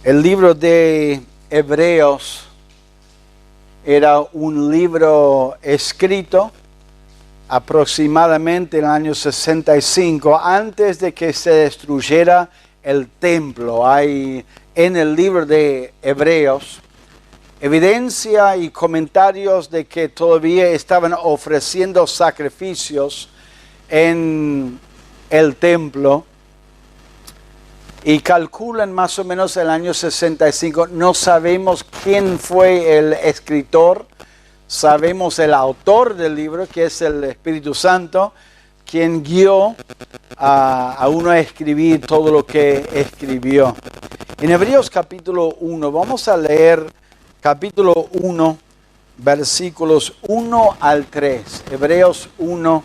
El libro de Hebreos era un libro escrito aproximadamente en el año 65, antes de que se destruyera el templo. Hay en el libro de Hebreos evidencia y comentarios de que todavía estaban ofreciendo sacrificios en el templo. Y calculan más o menos el año 65. No sabemos quién fue el escritor. Sabemos el autor del libro, que es el Espíritu Santo, quien guió a uno a escribir todo lo que escribió. En Hebreos capítulo 1, vamos a leer capítulo 1, versículos 1 al 3. Hebreos 1,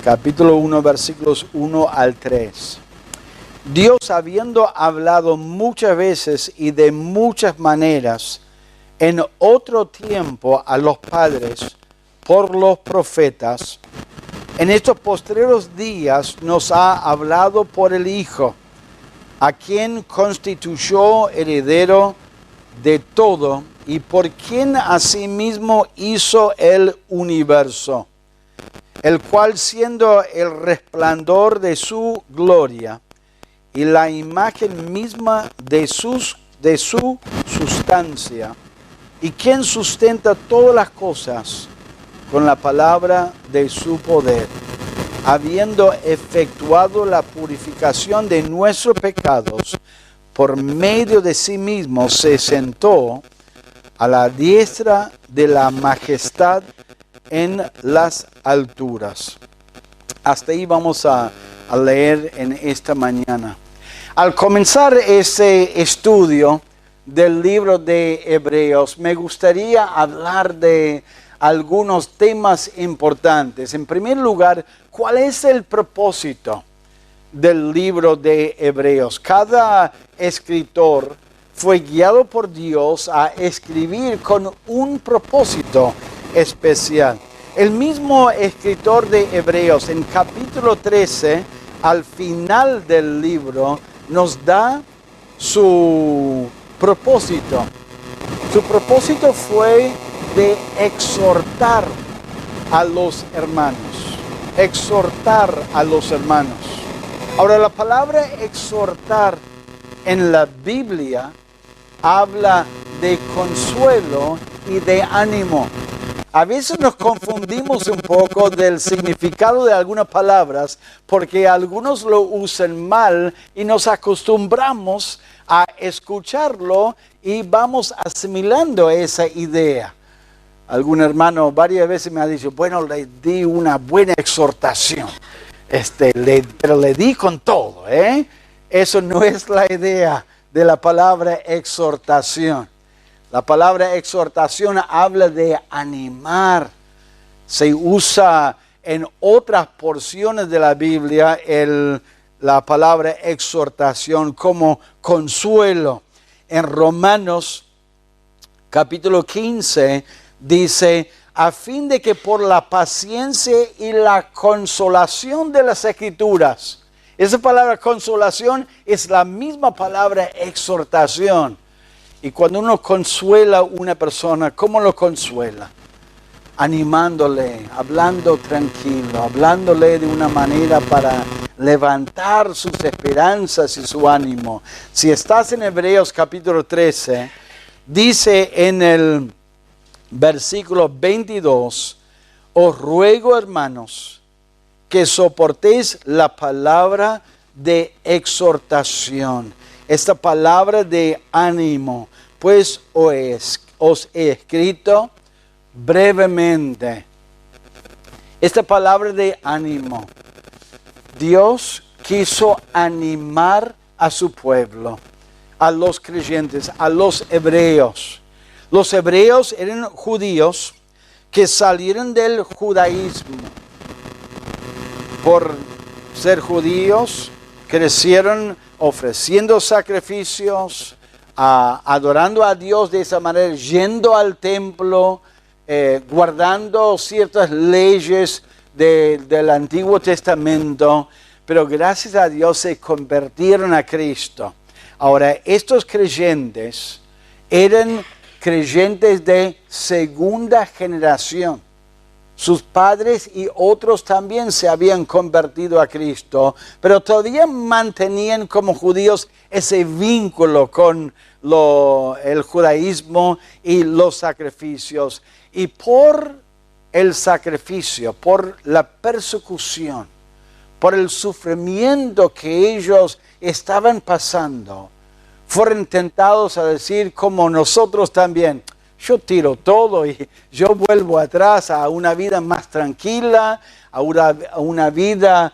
capítulo 1, versículos 1 al 3. Dios, habiendo hablado muchas veces y de muchas maneras en otro tiempo a los padres por los profetas, en estos postreros días nos ha hablado por el Hijo, a quien constituyó heredero de todo y por quien asimismo hizo el universo, el cual, siendo el resplandor de su gloria y la imagen misma de su sustancia, y quien sustenta todas las cosas con la palabra de su poder, habiendo efectuado la purificación de nuestros pecados, por medio de sí mismo se sentó a la diestra de la majestad en las alturas. Hasta ahí vamos a leer en esta mañana. Al comenzar ese estudio del libro de Hebreos, me gustaría hablar de algunos temas importantes. En primer lugar, ¿cuál es el propósito del libro de Hebreos? Cada escritor fue guiado por Dios a escribir con un propósito especial. El mismo escritor de Hebreos, en capítulo 13, al final del libro, nos da su propósito. Su propósito fue de exhortar a los hermanos. Exhortar a los hermanos. Ahora, la palabra exhortar en la Biblia habla de consuelo y de ánimo. A veces nos confundimos un poco del significado de algunas palabras porque algunos lo usan mal y nos acostumbramos a escucharlo y vamos asimilando esa idea. Algún hermano varias veces me ha dicho, bueno, le di una buena exhortación, pero le di con todo, ¿eh? Eso no es la idea de la palabra exhortación. La palabra exhortación habla de animar. Se usa en otras porciones de la Biblia la palabra exhortación como consuelo. En Romanos capítulo 15 dice, a fin de que por la paciencia y la consolación de las Escrituras. Esa palabra consolación es la misma palabra exhortación. Y cuando uno consuela a una persona, ¿cómo lo consuela? Animándole, hablando tranquilo, hablándole de una manera para levantar sus esperanzas y su ánimo. Si estás en Hebreos capítulo 13, dice en el versículo 22, os ruego, hermanos, que soportéis la palabra de exhortación, esta palabra de ánimo, pues os he escrito brevemente. Esta palabra de ánimo, Dios quiso animar a su pueblo, a los creyentes, a los hebreos. Los hebreos eran judíos que salieron del judaísmo. Por ser judíos, crecieron ofreciendo sacrificios, adorando a Dios de esa manera, yendo al templo, guardando ciertas leyes del Antiguo Testamento, pero gracias a Dios se convirtieron a Cristo. Ahora, estos creyentes eran creyentes de segunda generación. Sus padres y otros también se habían convertido a Cristo, pero todavía mantenían como judíos ese vínculo con el judaísmo y los sacrificios. Y por el sacrificio, por la persecución, por el sufrimiento que ellos estaban pasando, fueron tentados a decir, como nosotros también, yo tiro todo y yo vuelvo atrás a una vida más tranquila, a una vida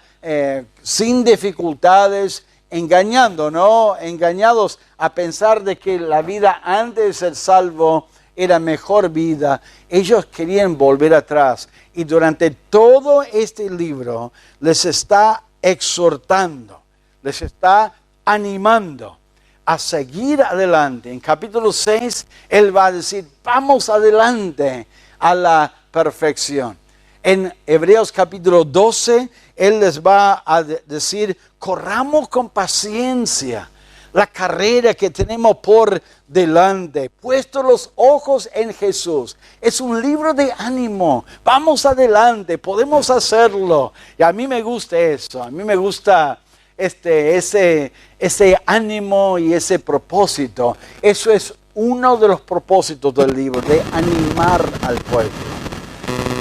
sin dificultades, engañados a pensar de que la vida antes de ser salvo era mejor vida. Ellos querían volver atrás y durante todo este libro les está exhortando, les está animando a seguir adelante. En capítulo 6, Él va a decir, vamos adelante a la perfección. En Hebreos capítulo 12, Él les va a decir, corramos con paciencia la carrera que tenemos por delante, puesto los ojos en Jesús. Es un libro de ánimo. Vamos adelante, podemos hacerlo. Y a mí me gusta eso, a mí me gusta ese ánimo y ese propósito. Eso es uno de los propósitos del libro, de animar al pueblo.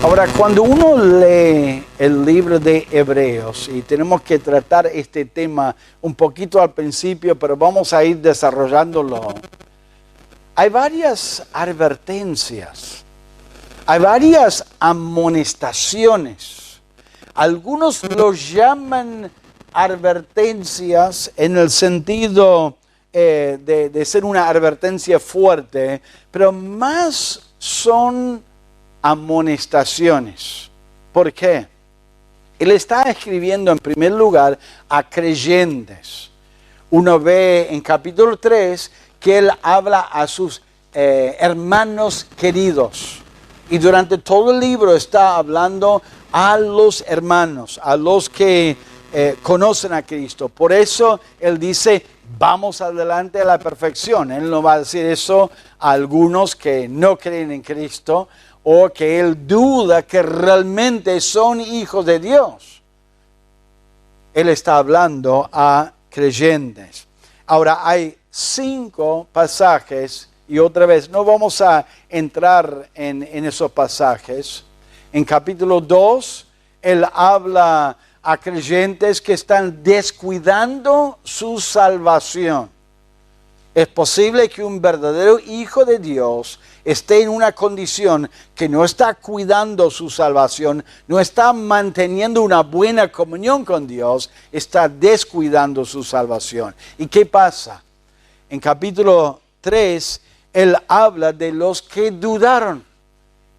Ahora, cuando uno lee el libro de Hebreos, y tenemos que tratar este tema un poquito al principio, pero vamos a ir desarrollándolo, hay varias advertencias, hay varias amonestaciones. Algunos lo llaman advertencias en el sentido de ser una advertencia fuerte, pero más son amonestaciones. ¿Por qué? Él está escribiendo en primer lugar a creyentes. Uno ve en capítulo 3 que él habla a sus hermanos queridos. Y durante todo el libro está hablando a los hermanos, a los que conocen a Cristo. Por eso Él dice, vamos adelante a la perfección. Él no va a decir eso a algunos que no creen en Cristo o que Él duda que realmente son hijos de Dios. Él está hablando a creyentes. Ahora hay 5 pasajes, y otra vez no vamos a entrar en esos pasajes. En capítulo 2, Él habla a creyentes que están descuidando su salvación. Es posible que un verdadero hijo de Dios esté en una condición que no está cuidando su salvación, no está manteniendo una buena comunión con Dios, está descuidando su salvación. ¿Y qué pasa? En capítulo 3, Él habla de los que dudaron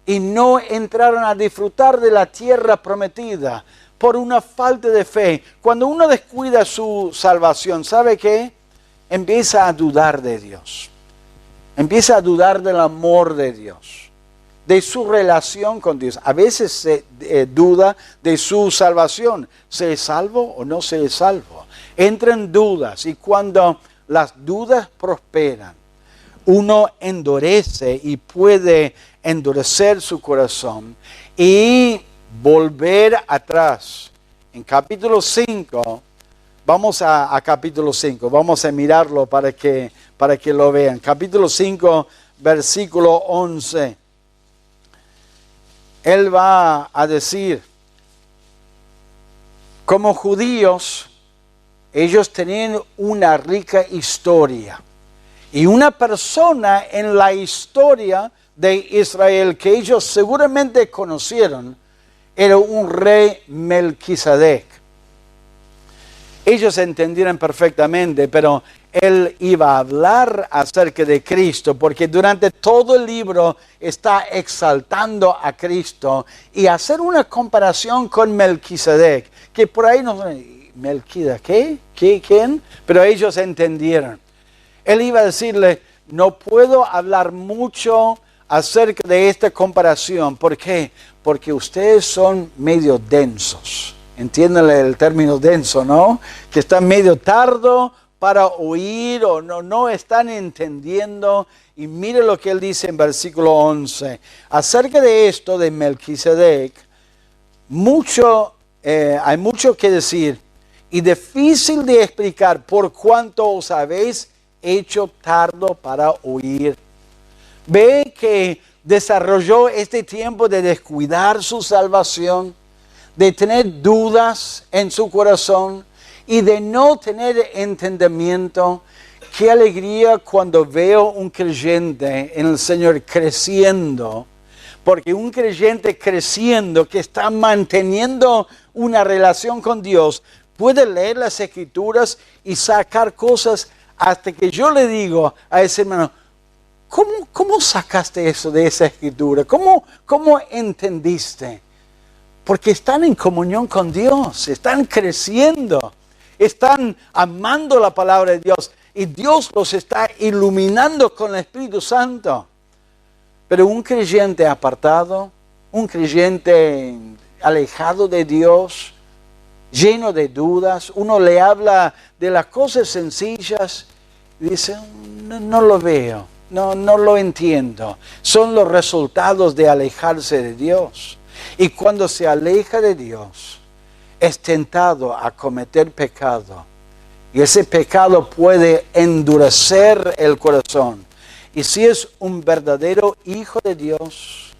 y no entraron a disfrutar de la tierra prometida por una falta de fe. Cuando uno descuida su salvación, ¿sabe qué? Empieza a dudar de Dios. Empieza a dudar del amor de Dios, de su relación con Dios. A veces se duda de su salvación. ¿Se es salvo o no se es salvo? Entran dudas, y cuando las dudas prosperan, uno endurece y puede endurecer su corazón y volver atrás. En capítulo 5, vamos a capítulo 5, vamos a mirarlo para que lo vean. Capítulo 5, versículo 11. Él va a decir, como judíos, ellos tenían una rica historia. Y una persona en la historia de Israel que ellos seguramente conocieron era un rey Melquisedec. Ellos entendieron perfectamente, pero él iba a hablar acerca de Cristo, porque durante todo el libro está exaltando a Cristo y hacer una comparación con Melquisedec, que por ahí no... ¿Melquisedec qué? ¿Quién? Pero ellos entendieron. Él iba a decirle, no puedo hablar mucho acerca de esta comparación. ¿Por qué? Porque ustedes son medio densos. Entiéndanle el término denso, ¿no? Que están medio tardo para oír o no están entendiendo. Y mire lo que él dice en versículo 11. Acerca de esto de Melquisedec, hay mucho que decir y difícil de explicar por cuanto os habéis hecho tardo para oír. Ve que desarrolló este tiempo de descuidar su salvación, de tener dudas en su corazón y de no tener entendimiento. Qué alegría cuando veo un creyente en el Señor creciendo, porque un creyente creciendo que está manteniendo una relación con Dios puede leer las Escrituras y sacar cosas hasta que yo le digo a ese hermano, ¿cómo sacaste eso de esa Escritura? ¿Cómo entendiste? Porque están en comunión con Dios, están creciendo, están amando la palabra de Dios y Dios los está iluminando con el Espíritu Santo. Pero un creyente apartado, un creyente alejado de Dios, lleno de dudas, uno le habla de las cosas sencillas y dice, no lo veo, no lo entiendo. Son los resultados de alejarse de Dios. Y cuando se aleja de Dios, es tentado a cometer pecado. Y ese pecado puede endurecer el corazón. Y si es un verdadero hijo de Dios,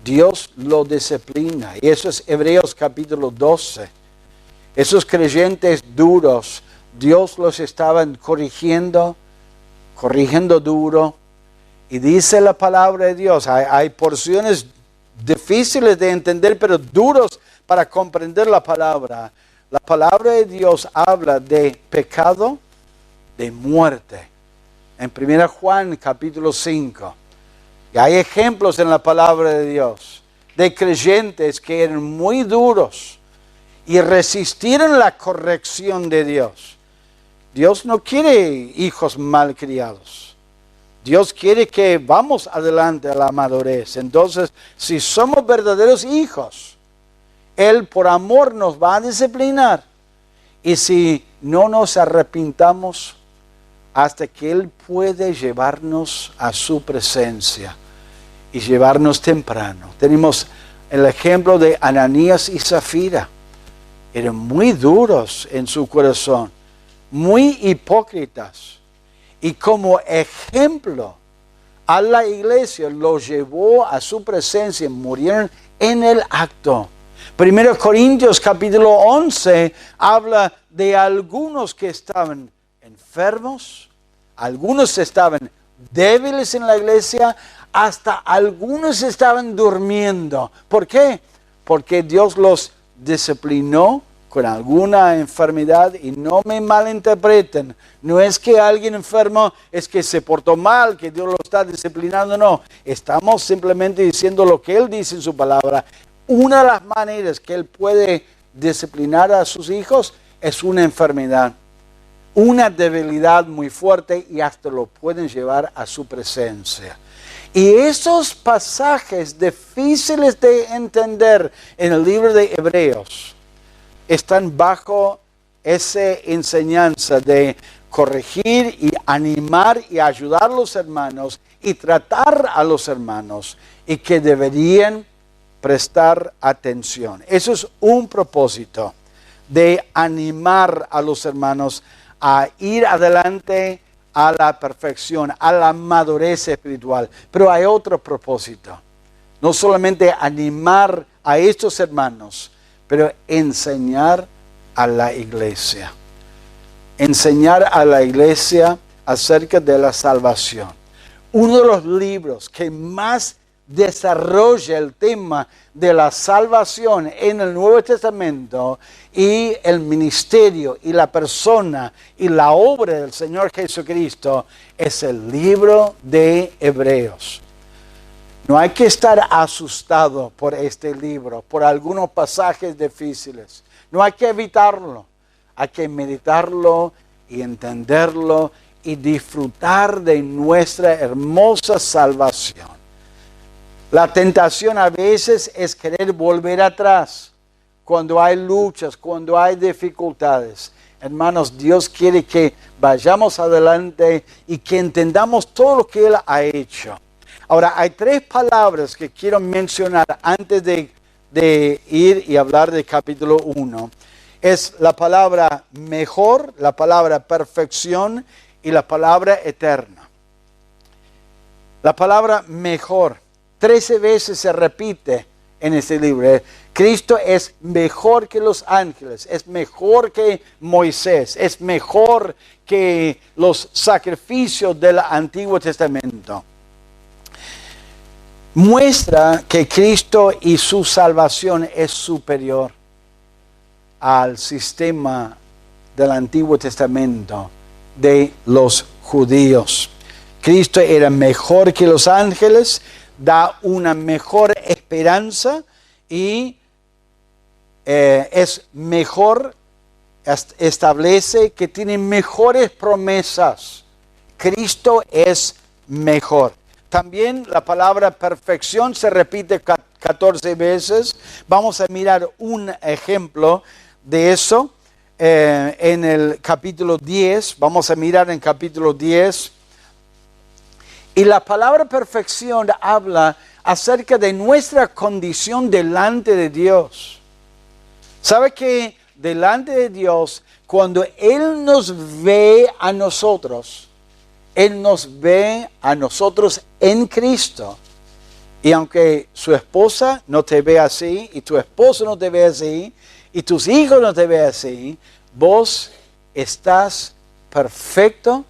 Dios lo disciplina. Y eso es Hebreos capítulo 12. Esos creyentes duros, Dios los estaba corrigiendo duro. Y dice la palabra de Dios, hay porciones difíciles de entender, pero duros para comprender la palabra. La palabra de Dios habla de pecado, de muerte. En 1 Juan capítulo 5. Y hay ejemplos en la palabra de Dios de creyentes que eran muy duros y resistieron la corrección de Dios. Dios no quiere hijos malcriados. Dios quiere que vamos adelante a la madurez. Entonces, si somos verdaderos hijos, Él por amor nos va a disciplinar. Y si no nos arrepintamos, hasta que Él puede llevarnos a su presencia y llevarnos temprano. Tenemos el ejemplo de Ananías y Zafira. Eran muy duros en su corazón, muy hipócritas. Y como ejemplo a la iglesia los llevó a su presencia y murieron en el acto. 1 Corintios capítulo 11 habla de algunos que estaban enfermos, algunos estaban débiles en la iglesia, hasta algunos estaban durmiendo. ¿Por qué? Porque Dios los disciplinó con alguna enfermedad. Y no me malinterpreten, no es que alguien enfermo es que se portó mal, que Dios lo está disciplinando, no. Estamos simplemente diciendo lo que Él dice en su palabra. Una de las maneras que Él puede disciplinar a sus hijos es una enfermedad, una debilidad muy fuerte, y hasta lo pueden llevar a su presencia. Y esos pasajes difíciles de entender en el libro de Hebreos están bajo esa enseñanza de corregir y animar y ayudar a los hermanos y tratar a los hermanos, y que deberían prestar atención. Eso es un propósito, de animar a los hermanos a ir adelante a la perfección, a la madurez espiritual. Pero hay otro propósito, no solamente animar a estos hermanos, pero enseñar a la iglesia. Enseñar a la iglesia acerca de la salvación. Uno de los libros que más desarrolla el tema de la salvación en el Nuevo Testamento y el ministerio y la persona y la obra del Señor Jesucristo es el libro de Hebreos. No hay que estar asustado por este libro, por algunos pasajes difíciles. No hay que evitarlo. Hay que meditarlo y entenderlo y disfrutar de nuestra hermosa salvación. La tentación a veces es querer volver atrás cuando hay luchas, cuando hay dificultades. Hermanos, Dios quiere que vayamos adelante y que entendamos todo lo que Él ha hecho. Ahora, hay 3 palabras que quiero mencionar antes de ir y hablar del capítulo 1. Es la palabra mejor, la palabra perfección y la palabra eterna. La palabra mejor, 13 veces se repite en este libro. Cristo es mejor que los ángeles, es mejor que Moisés, es mejor que los sacrificios del Antiguo Testamento. Muestra que Cristo y su salvación es superior al sistema del Antiguo Testamento de los judíos. Cristo era mejor que los ángeles, da una mejor esperanza y es mejor, establece que tiene mejores promesas. Cristo es mejor. También la palabra perfección se repite 14 veces. Vamos a mirar un ejemplo de eso en el capítulo 10. Vamos a mirar en capítulo 10. Y la palabra perfección habla acerca de nuestra condición delante de Dios. ¿Sabe que delante de Dios, cuando Él nos ve a nosotros, Él nos ve a nosotros en Cristo? Y aunque su esposa no te ve así, y tu esposo no te ve así, y tus hijos no te ven así, vos estás perfecto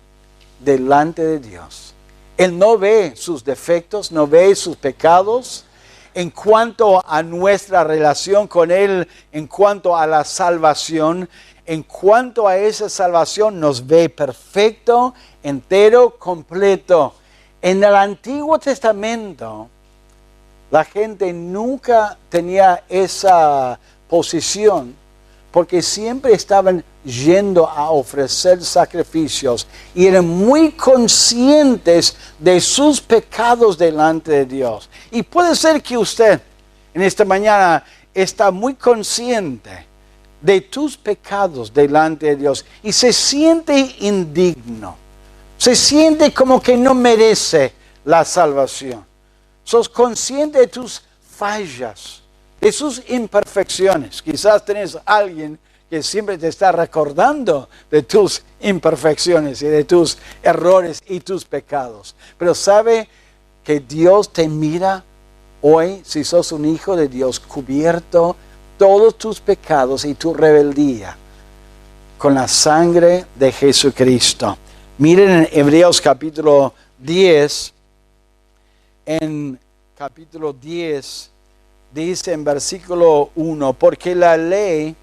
delante de Dios. Él no ve sus defectos, no ve sus pecados. En cuanto a nuestra relación con Él, en cuanto a la salvación, en cuanto a esa salvación, nos ve perfecto, entero, completo. En el Antiguo Testamento, la gente nunca tenía esa posición porque siempre estaban yendo a ofrecer sacrificios y eran muy conscientes de sus pecados delante de Dios. Y puede ser que usted en esta mañana está muy consciente de tus pecados delante de Dios y se siente indigno, se siente como que no merece la salvación. Sos consciente de tus fallas, de sus imperfecciones. Quizás tenés a alguien que siempre te está recordando de tus imperfecciones y de tus errores y tus pecados. Pero sabe que Dios te mira hoy, si sos un hijo de Dios, cubierto todos tus pecados y tu rebeldía con la sangre de Jesucristo. Miren en Hebreos capítulo 10, en capítulo 10, dice en versículo 1, porque la ley,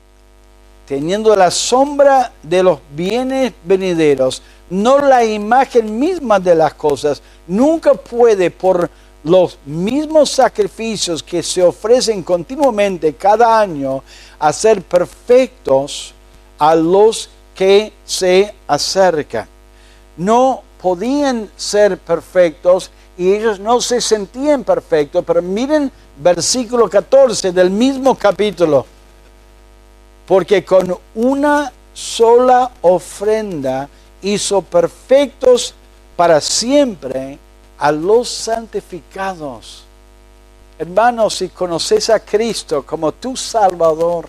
teniendo la sombra de los bienes venideros, no la imagen misma de las cosas, nunca puede por los mismos sacrificios que se ofrecen continuamente cada año hacer perfectos a los que se acercan. No podían ser perfectos y ellos no se sentían perfectos, pero miren versículo 14 del mismo capítulo. Porque con una sola ofrenda hizo perfectos para siempre a los santificados. Hermanos, si conoces a Cristo como tu Salvador,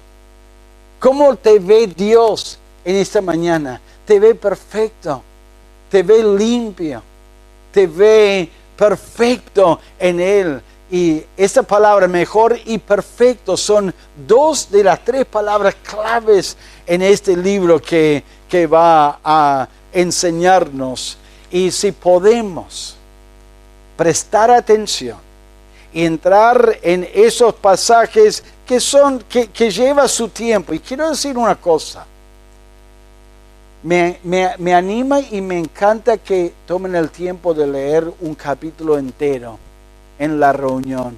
¿cómo te ve Dios en esta mañana? Te ve perfecto, te ve limpio, te ve perfecto en Él. Y esta palabra mejor y perfecto son 2 de las 3 palabras claves en este libro que va a enseñarnos. Y si podemos prestar atención y entrar en esos pasajes que lleva su tiempo. Y quiero decir una cosa. Me anima y me encanta que tomen el tiempo de leer un capítulo entero en la reunión.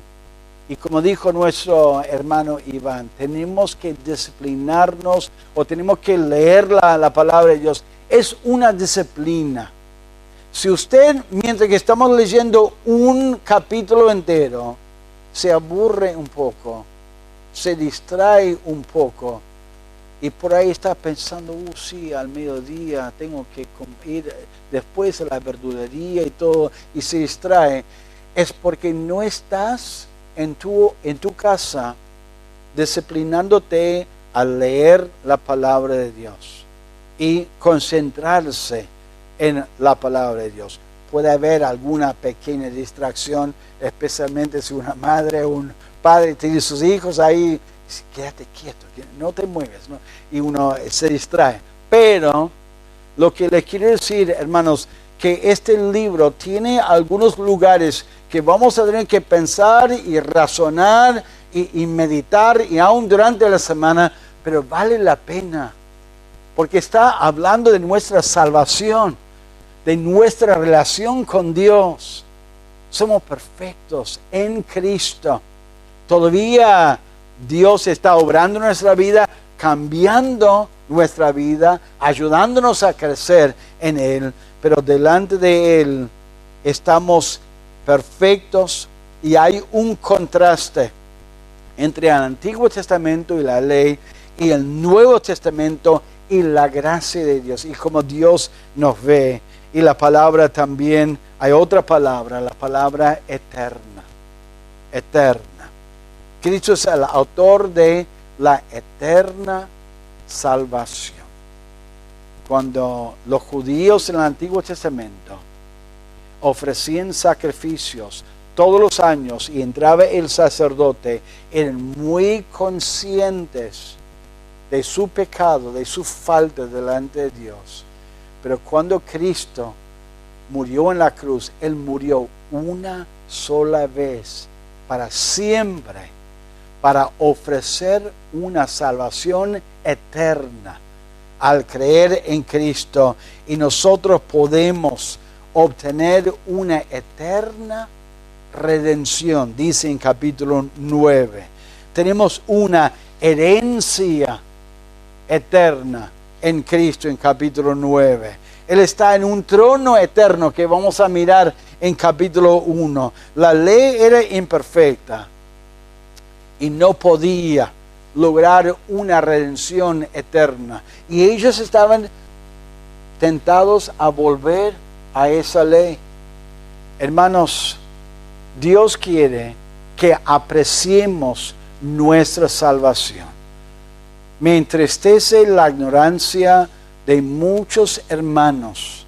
Y como dijo nuestro hermano Iván, tenemos que disciplinarnos o tenemos que leer la palabra de Dios. Es una disciplina. Si usted, mientras que estamos leyendo un capítulo entero, se aburre un poco, se distrae un poco, Y por ahí está pensando, sí, al mediodía tengo que ir después a la verdulería y todo, y se distrae. Es porque no estás en tu casa disciplinándote a leer la palabra de Dios y concentrarse en la palabra de Dios. Puede haber alguna pequeña distracción, especialmente si una madre o un padre tiene sus hijos ahí, quédate quieto, no te mueves, ¿no? Y uno se distrae. Pero lo que les quiero decir, hermanos, que este libro tiene algunos lugares que vamos a tener que pensar y razonar y meditar, y aún durante la semana, pero vale la pena, porque está hablando de nuestra salvación, de nuestra relación con Dios. Somos perfectos en Cristo. Todavía Dios está obrando en nuestra vida, cambiando nuestra vida, ayudándonos a crecer en Él, pero delante de Él estamos perfectos, y hay un contraste entre el Antiguo Testamento y la ley, y el Nuevo Testamento y la gracia de Dios, y cómo Dios nos ve. Y la palabra también, hay otra palabra, la palabra eterna. Eterna. Cristo es el autor de la eterna salvación. Cuando los judíos en el Antiguo Testamento ofrecían sacrificios todos los años y entraba el sacerdote, eran muy conscientes de su pecado, de su falta delante de Dios. Pero cuando Cristo murió en la cruz, Él murió una sola vez, para siempre, para ofrecer una salvación eterna al creer en Cristo. Y nosotros podemos obtener una eterna redención, dice en capítulo 9. Tenemos una herencia eterna en Cristo en capítulo 9. Él está en un trono eterno que vamos a mirar en capítulo 1. La ley era imperfecta y no podía lograr una redención eterna. Y ellos estaban tentados a volver a esa ley. Hermanos, Dios quiere que apreciemos nuestra salvación. Me entristece la ignorancia de muchos hermanos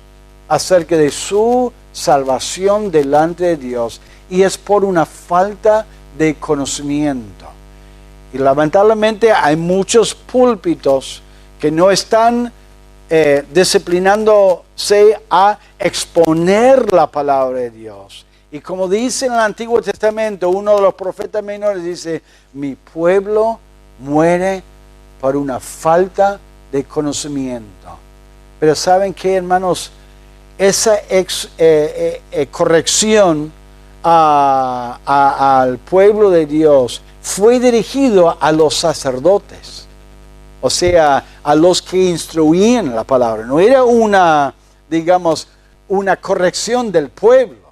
acerca de su salvación delante de Dios, y es por una falta de conocimiento. Y lamentablemente hay muchos púlpitos que no están disciplinándose a exponer la palabra de Dios. Y como dice en el Antiguo Testamento, uno de los profetas menores dice: mi pueblo muere por una falta de conocimiento. Pero ¿saben qué, hermanos? Esa corrección al pueblo de Dios fue dirigido a los sacerdotes, o sea, a los que instruían la palabra. No era una corrección del pueblo.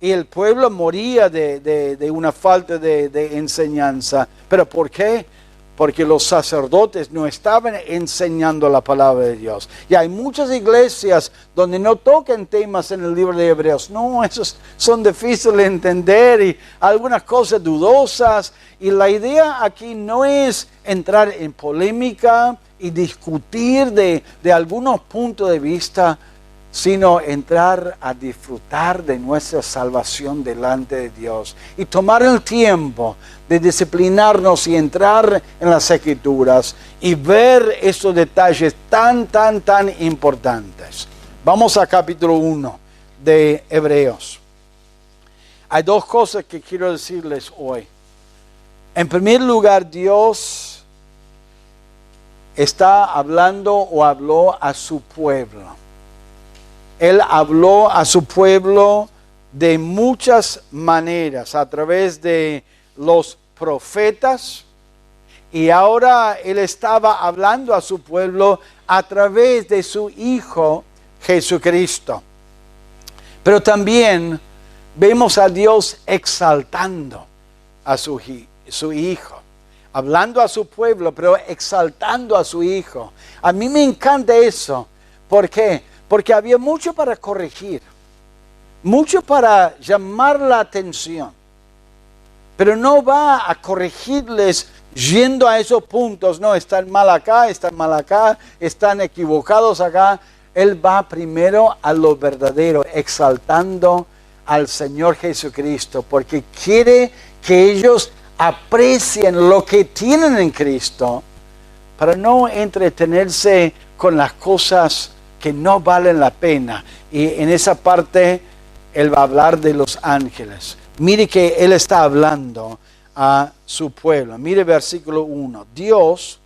Y el pueblo moría de una falta de enseñanza. ¿Pero por qué? Porque los sacerdotes no estaban enseñando la palabra de Dios. Y hay muchas iglesias donde no tocan temas en el libro de Hebreos. No, esos son difíciles de entender y algunas cosas dudosas. Y la idea aquí no es entrar en polémica y discutir de algunos puntos de vista, sino entrar a disfrutar de nuestra salvación delante de Dios y tomar el tiempo de disciplinarnos y entrar en las Escrituras y ver estos detalles tan importantes. Vamos a capítulo 1 de Hebreos. Hay dos cosas que quiero decirles hoy. En primer lugar, Dios está hablando o habló a su pueblo. Él habló a su pueblo de muchas maneras, a través de los profetas, y ahora Él estaba hablando a su pueblo a través de su Hijo Jesucristo. Pero también vemos a Dios exaltando a su Hijo. hablando a su pueblo, pero exaltando a su Hijo. A mí me encanta eso. ¿Por qué? Porque había mucho para corregir, mucho para llamar la atención. Pero no va a corregirles yendo a esos puntos. No, están mal acá, están equivocados acá. Él va primero a lo verdadero, exaltando al Señor Jesucristo, porque quiere que ellos aprecien lo que tienen en Cristo, para no entretenerse con las cosas que no valen la pena. Y en esa parte Él va a hablar de los ángeles. Mire que Él está hablando a su pueblo. Mire versículo 1. Dios,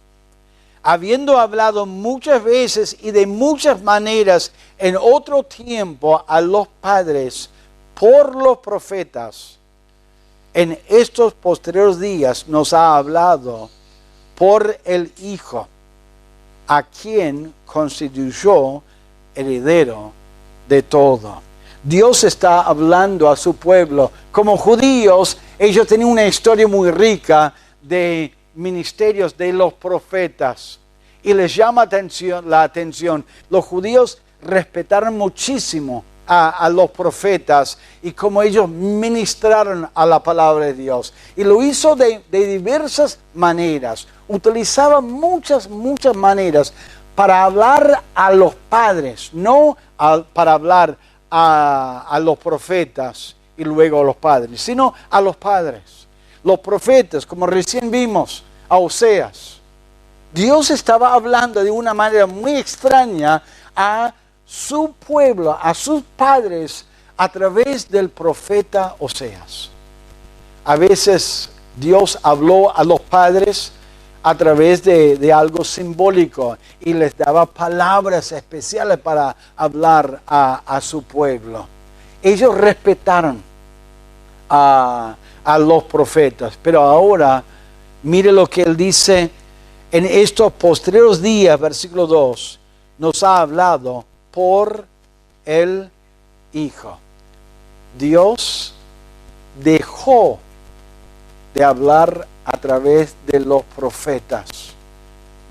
habiendo hablado muchas veces y de muchas maneras en otro tiempo a los padres por los profetas, en estos posteriores días nos ha hablado por el Hijo, a quien constituyó heredero de todo. Dios está hablando a su pueblo. Como judíos, ellos tenían una historia muy rica de ministerios de los profetas. Y les llama la atención. Los judíos respetaron muchísimo a los profetas y como ellos ministraron a la palabra de Dios. Y lo hizo de diversas maneras. Utilizaba muchas maneras para hablar a los padres, no para hablar a los profetas y luego a los padres, sino a los padres. Los profetas, como recién vimos, a Oseas. Dios estaba hablando de una manera muy extraña a su pueblo, a sus padres, a través del profeta Oseas. A veces Dios habló a los padres a través de algo simbólico y les daba palabras especiales para hablar a su pueblo. Ellos respetaron a los profetas, pero ahora mire lo que Él dice en estos posteriores días, versículo 2, nos ha hablado por el Hijo. Dios dejó de hablar a través de los profetas.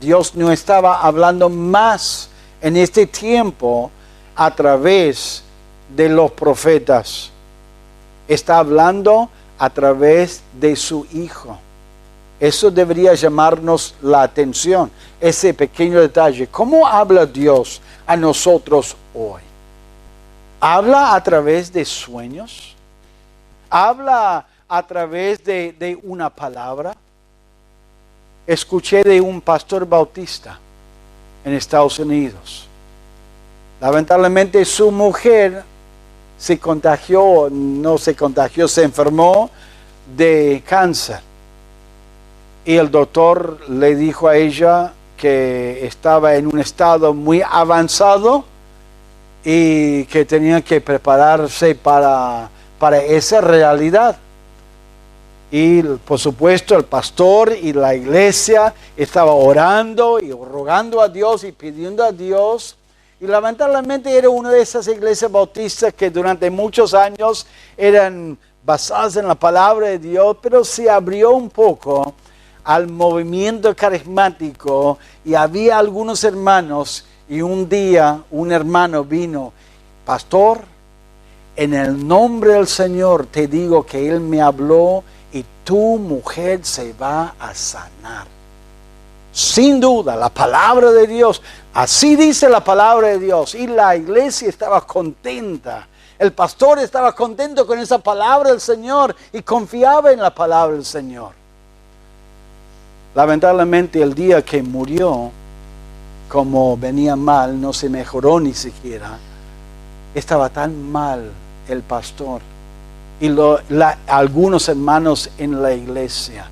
Dios no estaba hablando más en este tiempo a través de los profetas. Está hablando a través de su Hijo. Eso debería llamarnos la atención, ese pequeño detalle. ¿Cómo habla Dios a nosotros hoy? ¿Habla a través de sueños? ¿Habla a través de una palabra? Escuché de un pastor bautista en Estados Unidos. Lamentablemente su mujer se contagió, no se contagió, se enfermó de cáncer. Y el doctor le dijo a ella que estaba en un estado muy avanzado y que tenía que prepararse para esa realidad. Y por supuesto el pastor y la iglesia estaba orando y rogando a Dios y pidiendo a Dios. Y lamentablemente era una de esas iglesias bautistas que durante muchos años eran basadas en la palabra de Dios, pero se abrió un poco al movimiento carismático y había algunos hermanos y un día un hermano vino: pastor, en el nombre del Señor te digo que Él me habló y tu mujer se va a sanar. Sin duda, la palabra de Dios, así dice la palabra de Dios. Y la iglesia estaba contenta. El pastor estaba contento con esa palabra del Señor y confiaba en la palabra del Señor. Lamentablemente el día que murió, como venía mal, no se mejoró ni siquiera. Estaba tan mal el pastor y algunos hermanos en la iglesia.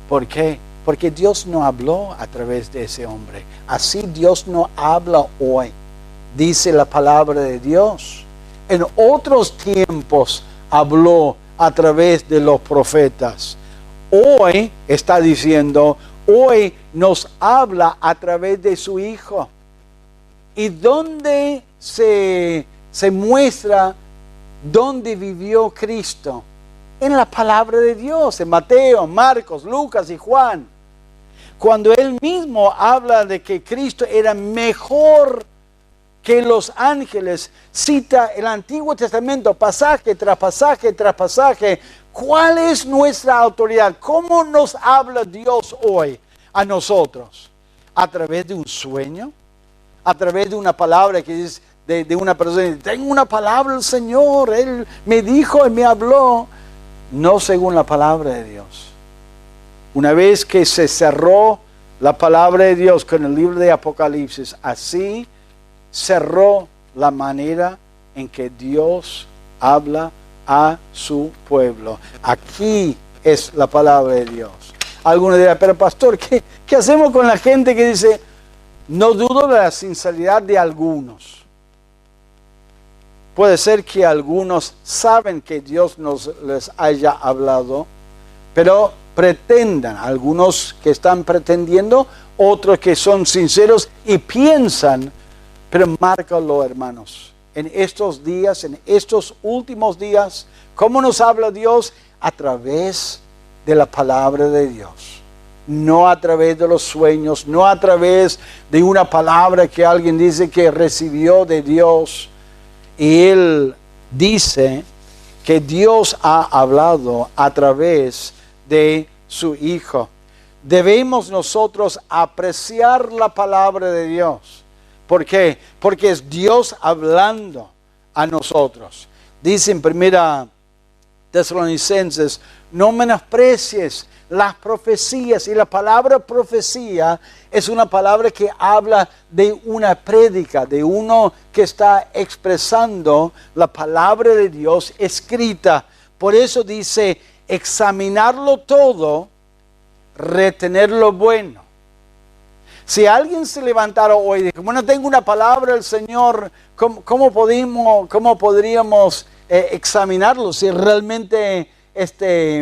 ¿Por qué? Porque Dios no habló a través de ese hombre. Así Dios no habla hoy. Dice la palabra de Dios. En otros tiempos habló a través de los profetas. Hoy está diciendo, hoy nos habla a través de su Hijo. ¿Y dónde se muestra dónde vivió Cristo? en la palabra de Dios, en Mateo, Marcos, Lucas y Juan. Cuando él mismo habla de que Cristo era mejor que los ángeles, cita el Antiguo Testamento, pasaje tras pasaje tras pasaje. ¿Cuál es nuestra autoridad? ¿Cómo nos habla Dios hoy a nosotros? ¿A través de un sueño? ¿A través de una palabra que es de una persona? Tengo una palabra del Señor, Él me dijo y me habló. No según la palabra de Dios. Una vez que se cerró la palabra de Dios con el libro de Apocalipsis, así cerró la manera en que Dios habla a su pueblo. Aquí es la palabra de Dios. Algunos dirán, pero pastor, ¿qué hacemos con la gente que dice, no dudo de la sinceridad de algunos? Puede ser que algunos saben que Dios les haya hablado, pero pretendan, algunos que están pretendiendo, otros que son sinceros y piensan. Pero márcalo, hermanos, en estos días, en estos últimos días, ¿cómo nos habla Dios? A través de la palabra de Dios. No a través de los sueños, no a través de una palabra que alguien dice que recibió de Dios. Y él dice que Dios ha hablado a través de su Hijo. Debemos nosotros apreciar la palabra de Dios. ¿Por qué? Porque es Dios hablando a nosotros. Dice en 1 Tesalonicenses, no menosprecies las profecías. Y la palabra profecía es una palabra que habla de una prédica, de uno que está expresando la palabra de Dios escrita. Por eso dice, examinarlo todo, retener lo bueno. Si alguien se levantara hoy y dice, bueno, tengo una palabra del Señor, ¿cómo podríamos examinarlo si realmente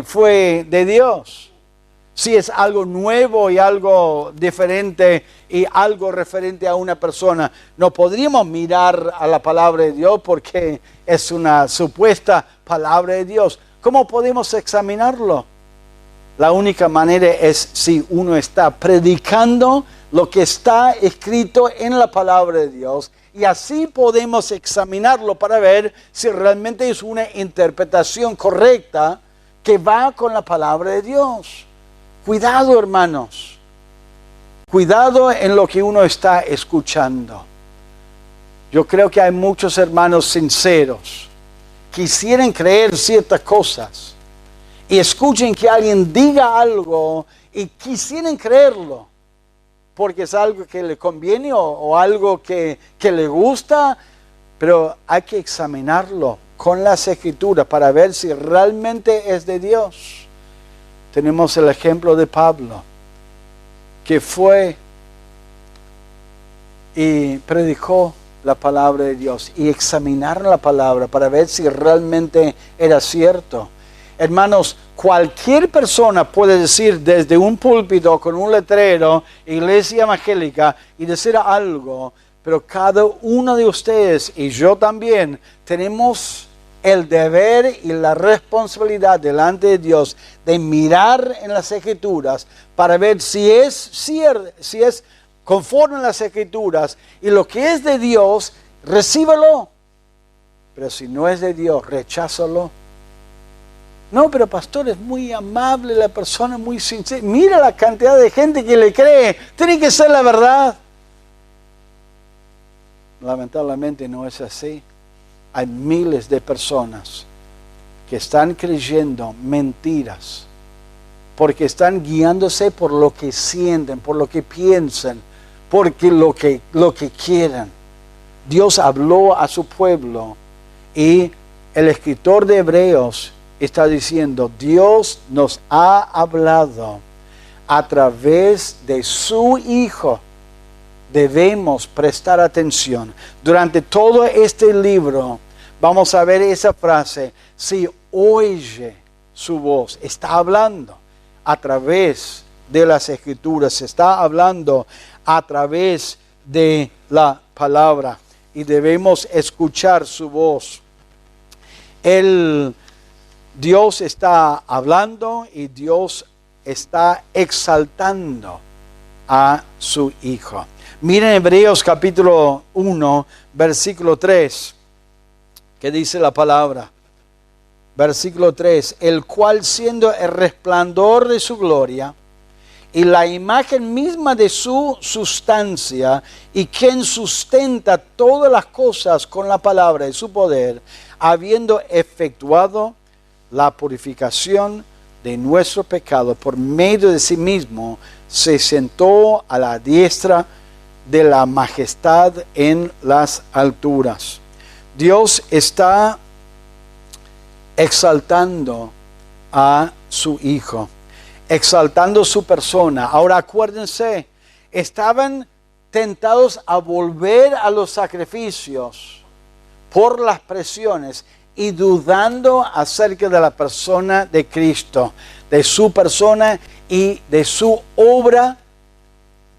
fue de Dios? Si es algo nuevo y algo diferente y algo referente a una persona, no podríamos mirar a la palabra de Dios porque es una supuesta palabra de Dios. ¿Cómo podemos examinarlo? La única manera es si uno está predicando lo que está escrito en la palabra de Dios, y así podemos examinarlo para ver si realmente es una interpretación correcta que va con la palabra de Dios. Cuidado, hermanos. Cuidado en lo que uno está escuchando. Yo creo que hay muchos hermanos sinceros. Quisieran creer ciertas cosas y escuchen que alguien diga algo y quisieran creerlo porque es algo que le conviene o algo que le gusta, pero hay que examinarlo con las Escrituras para ver si realmente es de Dios. Tenemos el ejemplo de Pablo, que fue y predicó la palabra de Dios y examinaron la palabra para ver si realmente era cierto. Hermanos, cualquier persona puede decir desde un púlpito con un letrero, iglesia evangélica, y decir algo, pero cada uno de ustedes y yo también tenemos el deber y la responsabilidad delante de Dios de mirar en las Escrituras para ver si es cierto, si es conforme a las Escrituras, y lo que es de Dios, recíbelo, pero si no es de Dios, recházalo. No, pero pastor, es muy amable, la persona es muy sincera. Mira la cantidad de gente que le cree. Tiene que ser la verdad. Lamentablemente no es así. Hay miles de personas que están creyendo mentiras porque están guiándose por lo que sienten, por lo que piensan, porque lo que quieran. Dios habló a su pueblo y el escritor de Hebreos está diciendo, Dios nos ha hablado a través de su Hijo. Debemos prestar atención. Durante todo este libro vamos a ver esa frase, si oye su voz, está hablando a través de las Escrituras, está hablando a través de la palabra y debemos escuchar su voz. Dios está hablando y Dios está exaltando a su Hijo. Miren Hebreos capítulo 1, versículo 3, que dice la palabra. Versículo 3, el cual siendo el resplandor de su gloria y la imagen misma de su sustancia, y quien sustenta todas las cosas con la palabra de su poder, habiendo efectuado la purificación de nuestro pecado por medio de sí mismo, se sentó a la diestra de la majestad en las alturas. Dios está exaltando a su Hijo, exaltando su persona. Ahora acuérdense, estaban tentados a volver a los sacrificios por las presiones y dudando acerca de la persona de Cristo, de su persona y de su obra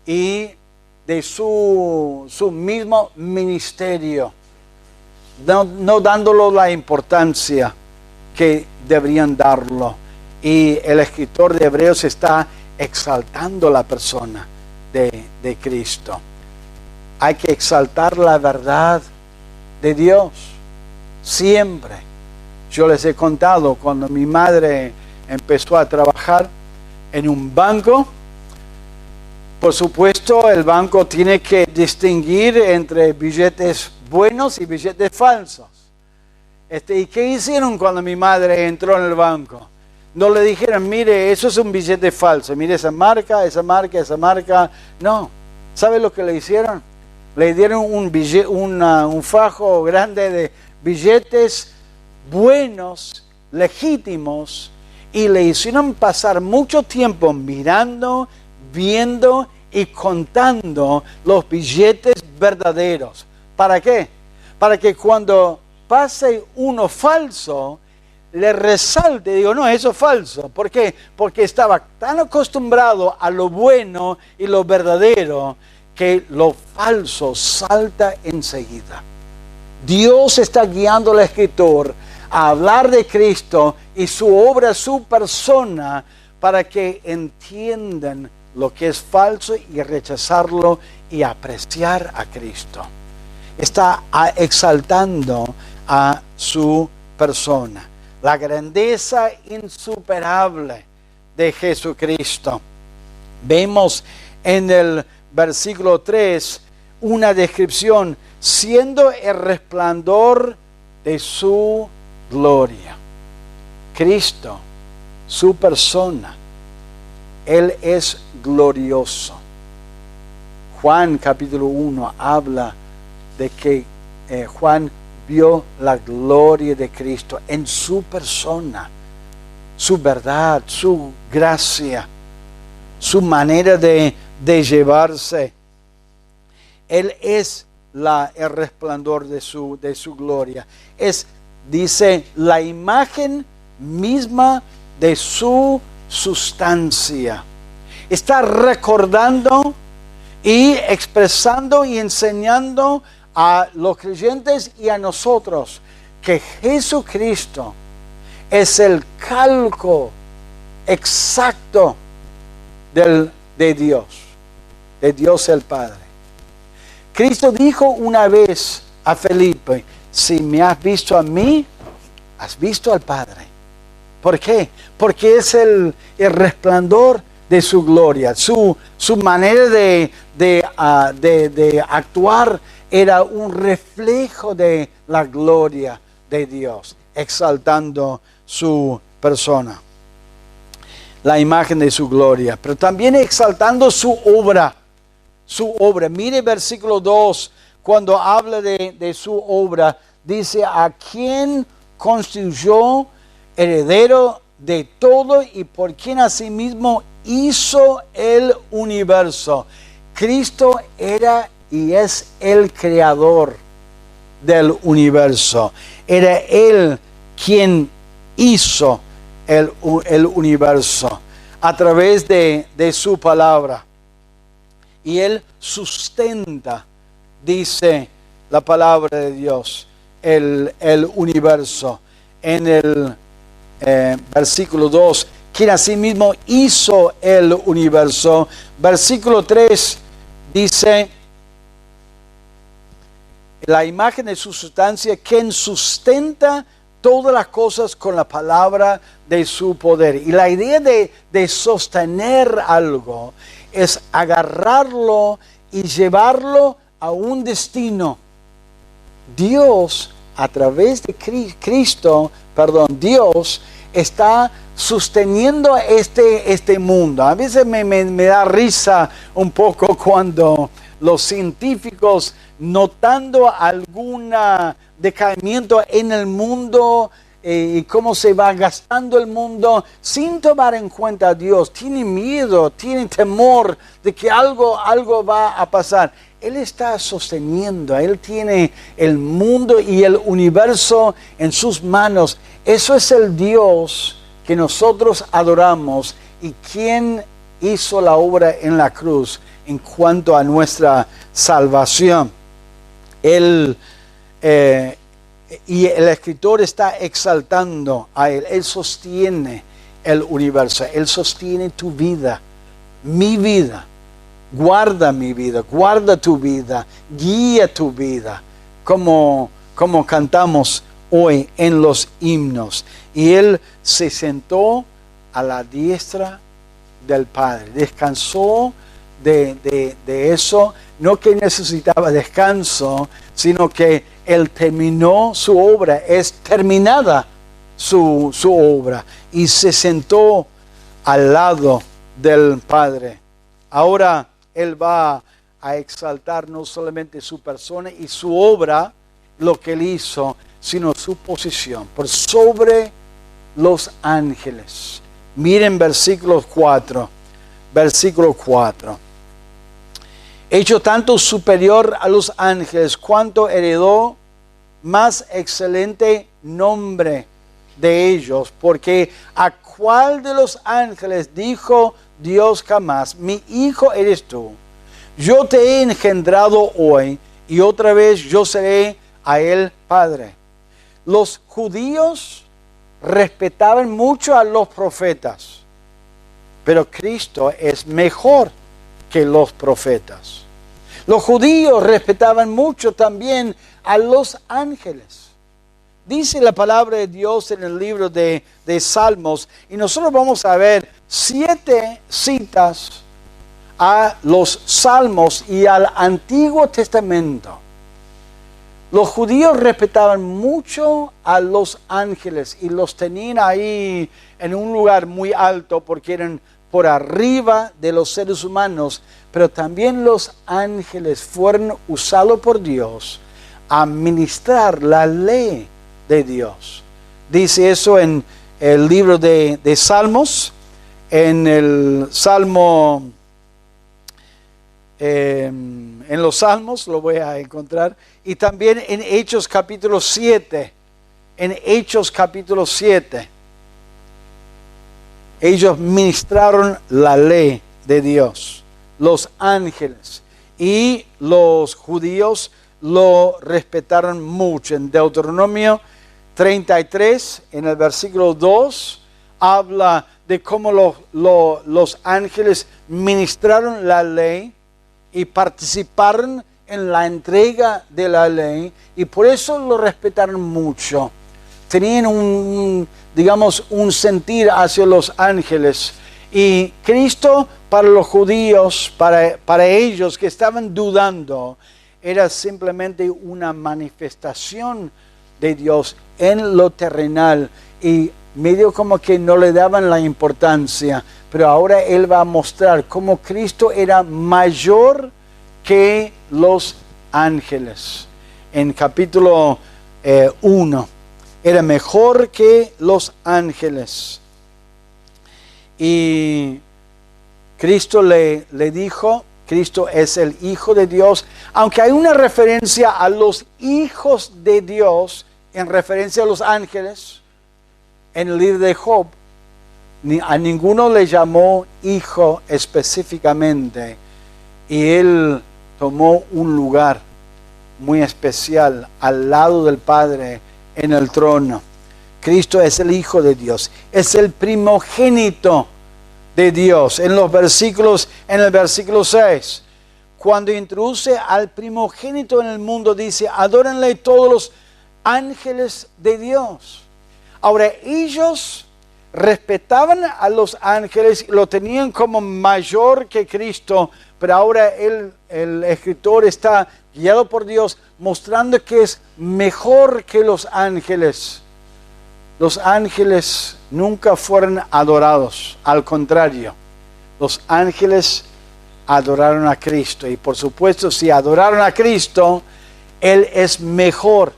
y de su mismo ministerio, no dándolo la importancia que deberían darlo. Y el escritor de Hebreos está exaltando la persona de Cristo. Hay que exaltar la verdad de Dios siempre. Yo les he contado cuando mi madre empezó a trabajar en un banco. Por supuesto, el banco tiene que distinguir entre billetes buenos y billetes falsos. ¿Y qué hicieron cuando mi madre entró en el banco? No le dijeron, mire, eso es un billete falso, mire esa marca, esa marca, esa marca. No. ¿Sabe lo que le hicieron? Le dieron un fajo grande de billetes buenos, legítimos, y le hicieron pasar mucho tiempo mirando, viendo y contando los billetes verdaderos. ¿Para qué? Para que cuando pase uno falso, le resalte, digo, no, eso es falso. ¿Por qué? Porque estaba tan acostumbrado a lo bueno y lo verdadero que lo falso salta enseguida. Dios está guiando al escritor a hablar de Cristo y su obra, su persona, para que entiendan lo que es falso y rechazarlo y apreciar a Cristo. Está exaltando a su persona. La grandeza insuperable de Jesucristo. Vemos en el versículo 3 una descripción, siendo el resplandor de su gloria. Cristo, su persona, Él es glorioso. Juan capítulo 1 habla de que Juan vio la gloria de Cristo en su persona, su verdad, su gracia, su manera de llevarse. Él es el resplandor de su gloria. Dice, la imagen misma de su sustancia. Está recordando y expresando y enseñando a los creyentes y a nosotros que Jesucristo es el calco exacto de Dios el Padre. Cristo dijo una vez a Felipe, si me has visto a mí, has visto al Padre. ¿Por qué? Porque es el resplandor de su gloria, su manera de actuar era un reflejo de la gloria de Dios, exaltando su persona, la imagen de su gloria, pero también exaltando su obra. Mire versículo 2, cuando habla de su obra, dice, a quien constituyó heredero de todo y por quien asimismo hizo el universo. Cristo era y es el creador del universo. Era Él quien hizo el universo a través de su palabra. Y Él sustenta, dice la palabra de Dios, el universo en versículo 2, quien asimismo hizo el universo. Versículo 3 dice, la imagen de su sustancia, quien sustenta todas las cosas con la palabra de su poder. Y la idea de sostener algo es agarrarlo y llevarlo a un destino. Dios, a través de Cristo, Dios está sosteniendo este mundo. A veces me da risa un poco cuando los científicos, notando algún decaimiento en el mundo y cómo se va gastando el mundo sin tomar en cuenta a Dios, tienen miedo, tienen temor de que algo va a pasar. Él está sosteniendo, Él tiene el mundo y el universo en sus manos. Eso es el Dios que nosotros adoramos y quien hizo la obra en la cruz en cuanto a nuestra salvación. Y el escritor está exaltando a Él. Él sostiene el universo. Él sostiene tu vida, mi vida. Guarda mi vida, guarda tu vida, guía tu vida, como cantamos hoy en los himnos. Y Él se sentó a la diestra del Padre, descansó de eso, no que necesitaba descanso, sino que Él terminó su obra, es terminada su obra, y se sentó al lado del Padre. Ahora Él va a exaltar no solamente su persona y su obra, lo que Él hizo, sino su posición por sobre los ángeles. Miren versículo 4. Hecho tanto superior a los ángeles, cuanto heredó más excelente nombre de ellos, porque a cuál de los ángeles dijo Dios jamás, mi hijo eres tú, yo te he engendrado hoy, y otra vez yo seré a él padre. Los judíos respetaban mucho a los profetas, pero Cristo es mejor que los profetas. Los judíos respetaban mucho también a los ángeles. Dice la palabra de Dios en el libro de Salmos, y nosotros vamos a ver 7 citas a los Salmos y al Antiguo Testamento. Los judíos respetaban mucho a los ángeles y los tenían ahí en un lugar muy alto porque eran por arriba de los seres humanos, pero también los ángeles fueron usados por Dios a ministrar la ley de Dios. Dice eso en el libro de Salmos, en el Salmo, en los Salmos lo voy a encontrar, y también en Hechos capítulo 7, ellos ministraron la ley de Dios, los ángeles, y los judíos lo respetaron mucho. En Deuteronomio 33, en el versículo 2, habla de cómo los ángeles ministraron la ley y participaron en la entrega de la ley, y por eso lo respetaron mucho. Tenían un sentir hacia los ángeles. Y Cristo, para los judíos, para ellos que estaban dudando, era simplemente una manifestación de Dios en lo terrenal, y medio como que no le daban la importancia, pero ahora Él va a mostrar cómo Cristo era mayor que los ángeles. En capítulo 1, era mejor que los ángeles. Y Cristo le dijo, Cristo es el Hijo de Dios, aunque hay una referencia a los hijos de Dios en referencia a los ángeles en el libro de Job. A ninguno le llamó hijo específicamente, y Él tomó un lugar muy especial al lado del Padre en el trono. Cristo es el Hijo de Dios, es el primogénito de Dios. En el versículo 6, cuando introduce al primogénito en el mundo, dice, adórenle todos los ángeles de Dios. Ahora, ellos respetaban a los ángeles, lo tenían como mayor que Cristo, pero ahora el escritor está guiado por Dios, mostrando que es mejor que los ángeles. Los ángeles nunca fueron adorados, al contrario, los ángeles adoraron a Cristo. Y por supuesto, si adoraron a Cristo, Él es mejor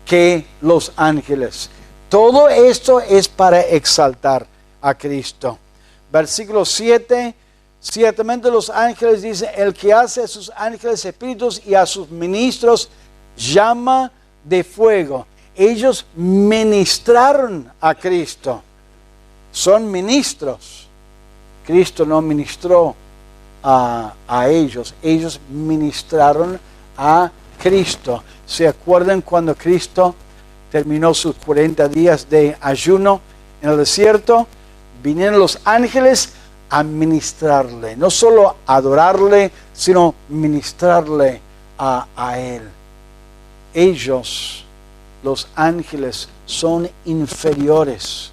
que los ángeles. Todo esto es para exaltar a Cristo. Versículo 7, ciertamente los ángeles, dice, el que hace a sus ángeles espíritus y a sus ministros llama de fuego. Ellos ministraron a Cristo. Son ministros. Cristo no ministró a ellos. Ellos ministraron a Cristo. ¿Se acuerdan cuando Cristo terminó sus 40 días de ayuno en el desierto? Vinieron los ángeles a ministrarle. No solo adorarle, sino ministrarle a Él. Ellos, los ángeles, son inferiores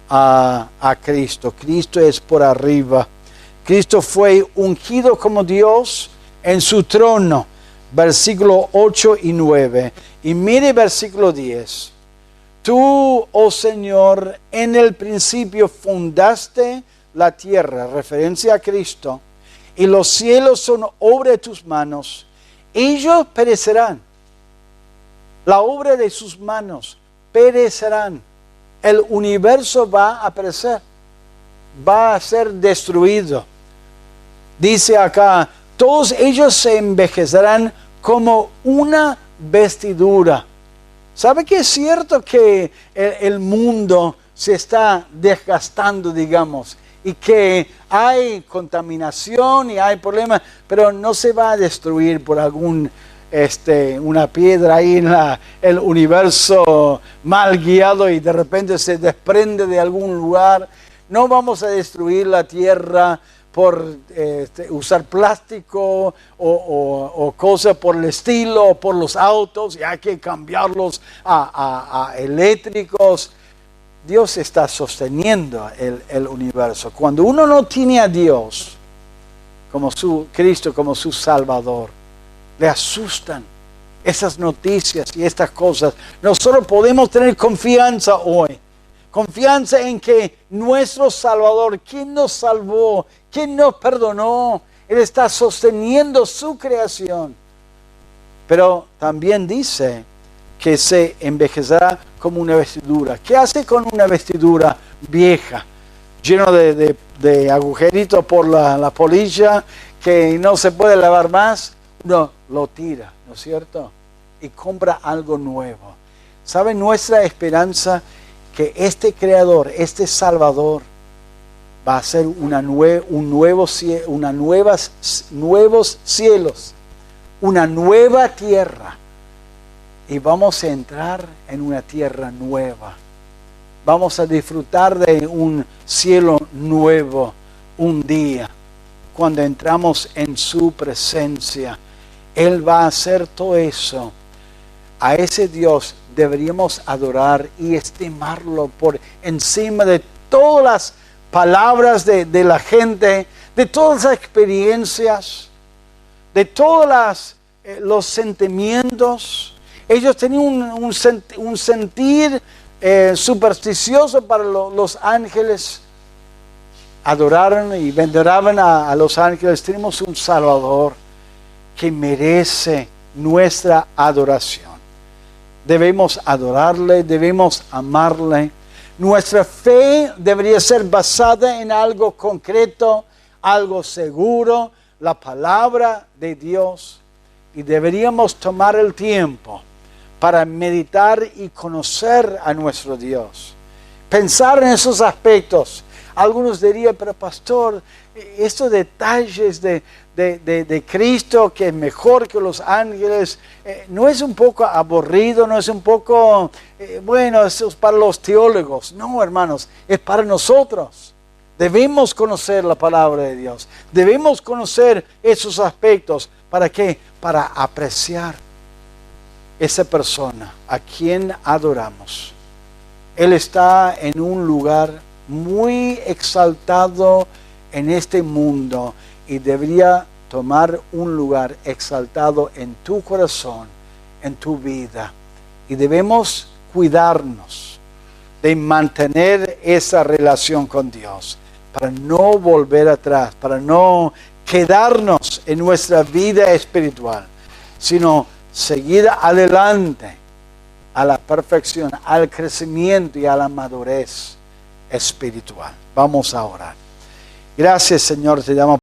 a Cristo. Cristo es por arriba. Cristo fue ungido como Dios en su trono. Versículo 8 y 9. Y mire versículo 10. Tú, oh Señor, en el principio fundaste la tierra, referencia a Cristo, y los cielos son obra de tus manos. Ellos perecerán. La obra de sus manos perecerán. El universo va a perecer. Va a ser destruido. Dice acá, todos ellos se envejecerán como una vestidura. ¿Sabe que es cierto que el mundo se está desgastando, digamos, y que hay contaminación y hay problemas, pero no se va a destruir por una piedra ahí en el universo mal guiado y de repente se desprende de algún lugar? No vamos a destruir la tierra por usar plástico o cosas por el estilo, o por los autos, y hay que cambiarlos a eléctricos. Dios está sosteniendo el universo. Cuando uno no tiene a Dios como Cristo como su Salvador, le asustan esas noticias y estas cosas. Nosotros podemos tener confianza hoy. Confianza en que nuestro Salvador, quien nos salvó, quien nos perdonó, Él está sosteniendo su creación. Pero también dice que se envejecerá como una vestidura. ¿Qué hace con una vestidura vieja, lleno de agujeritos por la polilla, que no se puede lavar más? Uno lo tira, ¿no es cierto? Y compra algo nuevo. ¿Sabe nuestra esperanza? Que este Creador, este Salvador, va a ser nuevos cielos, una nueva tierra. Y vamos a entrar en una tierra nueva. Vamos a disfrutar de un cielo nuevo un día. Cuando entramos en su presencia, Él va a hacer todo eso. A ese Dios deberíamos adorar y estimarlo por encima de todas las palabras de la gente, de todas las experiencias, de todos los sentimientos. Ellos tenían un sentir supersticioso para los ángeles. Adoraron y veneraban a los ángeles. Tenemos un Salvador que merece nuestra adoración. Debemos adorarle, debemos amarle. Nuestra fe debería ser basada en algo concreto, algo seguro, la palabra de Dios. Y deberíamos tomar el tiempo para meditar y conocer a nuestro Dios. Pensar en esos aspectos. Algunos dirían, pero pastor, estos detalles de Cristo que es mejor que los ángeles, ¿no es un poco aburrido? ¿No es un poco, bueno, eso es para los teólogos? No, hermanos, es para nosotros. Debemos conocer la palabra de Dios. Debemos conocer esos aspectos. ¿Para qué? Para apreciar esa persona a quien adoramos. Él está en un lugar muy exaltado en este mundo y debería tomar un lugar exaltado en tu corazón, en tu vida. Y debemos cuidarnos de mantener esa relación con Dios, para no volver atrás, para no quedarnos en nuestra vida espiritual, sino seguir adelante a la perfección, al crecimiento y a la madurez espiritual. Vamos a orar. Gracias, Señor, te damos